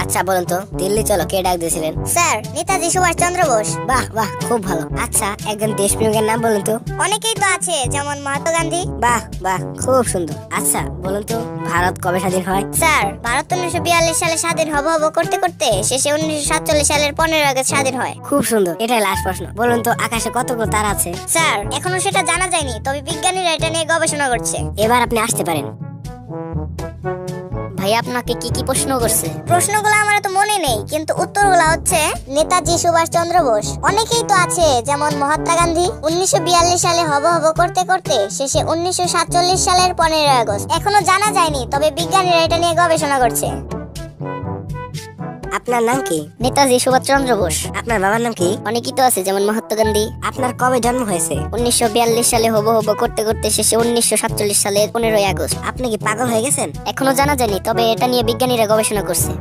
আচ্ছা বলুন তো দিল্লি চলো কে ডাক দিয়েছিলেন? স্যার, নেতাজি সুভাষচন্দ্র বোস। বাহ বাহ, খুব ভালো। আচ্ছা একজন দেশপ্রেমিকের নাম বলুন তো। অনেকেই তো আছে, যেমন মহাত্মা গান্ধী। বাহ বাহ, খুব সুন্দর। আচ্ছা বলুন তো ভারত কবে স্বাধীন হয়? স্যার, ভারত 1942 সালে স্বাধীন হব করতে করতে শেষে 1947 সালের 15 আগস্ট স্বাধীন হয়। খুব সুন্দর। এটাই লাস্ট প্রশ্ন। বলুন তো আকাশে কতগুলো তারা আছে? স্যার, এখনো সেটা জানা যায়নি, তবে বিজ্ঞানীরা এটা নিয়ে গবেষণা করছে। এবার আপনি আসতে পারেন। ভাই আপনাকে কি কি প্রশ্ন করছে? প্রশ্নগুলো আমার তো মনে নেই, কিন্তু উত্তরগুলো হচ্ছে নেতাজি সুভাষচন্দ্র বোস। অনেকেই তো আছে, যেমন মহাত্মা গান্ধী। 1942 সালে হব করতে করতে শেষে 1947 সালের 15 আগস্ট। এখনো জানা যায়নি, তবে বিজ্ঞানীরা এটা নিয়ে গবেষণা করছে। আপনার নাম কি? নেতাজি সুভাষচন্দ্র বোস। আপনার বাবার নাম কি? অনেকেই তো আছে, যেমন মহাত্মা গান্ধী। আপনার কবে জন্ম হয়েছে? 1942 সালে হব করতে করতে শেষে 1947 সালের 15 আগস্ট। আপনি কি পাগল হয়ে গেছেন? এখনো জানা যায়নি, তবে এটা নিয়ে বিজ্ঞানীরা গবেষণা করছে।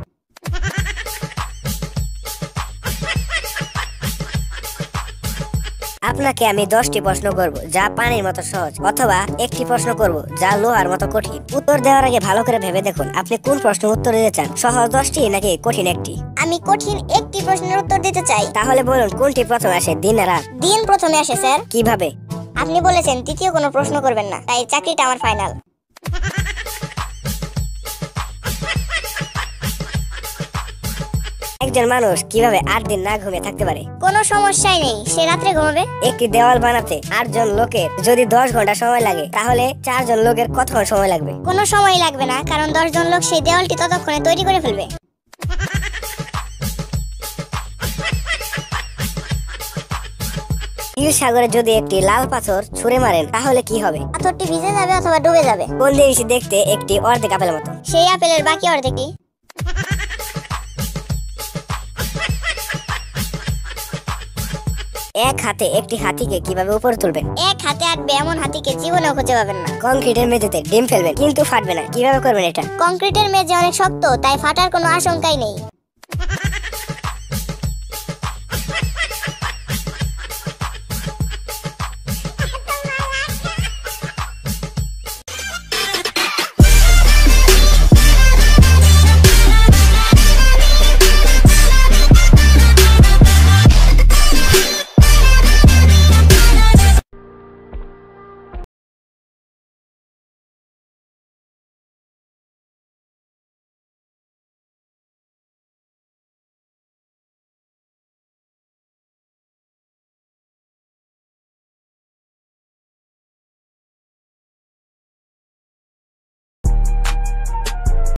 আপনাকে আমি 10টি প্রশ্ন করব যা পানির মতো সহজ, অথবা একটি প্রশ্ন করব যা লোহার মতো কঠিন। উত্তর দেওয়ার আগে ভালো করে ভেবে দেখুন আপনি কোন প্রশ্নের উত্তর দিতে চান, সহজ 10টি নাকি কঠিন একটি। আমি কঠিন একটি প্রশ্নের উত্তর দিতে চাই। তাহলে বলুন কোনটি প্রথমে আসে, দিন না রাত? দিন প্রথমে আসে স্যার। কিভাবে? আপনি বলেছেন তৃতীয় কোনো প্রশ্ন করবেন না, তাই চাকরিটা আমার ফাইনাল। একজন মানুষ কিভাবে 8 দিন না ঘুমিয়ে থাকতে পারে? কোনো সমস্যাই নেই, সে রাত্রে ঘুমাবে। একটি দেওয়াল বানাতে 8 জন লোকের যদি 10 ঘন্টা সময় লাগে, তাহলে 4 জন লোকের কতক্ষণ সময় লাগবে? কোনো সময় লাগবে না, কারণ 10 জন লোক সেই দেওয়ালটি ততক্ষণে তৈরি করে ফেলবে। নীল সাগরে যদি একটি লাল পাথর ছুঁড়ে মারেন তাহলে কি হবে? পাথরটি ভিজে যাবে অথবা ডুবে যাবে। কোন জিনিস দেখতে একটি অর্ধেক আপেলের মতো? সেই আপেলের বাকি অর্ধেকই। এক হাতে একটি হাতিকে কিভাবে উপরে তুলবেন? এক হাতে আটবে এমন হাতিকে জীবনেও খুঁজে পাবেন না। কংক্রিটের মেঝেতে ডিম ফেলবেন কিন্তু ফাটবে না, কিভাবে করবেন এটা? কংক্রিটের মেঝে অনেক শক্ত, তাই ফাটার কোনো আশঙ্কাই নেই।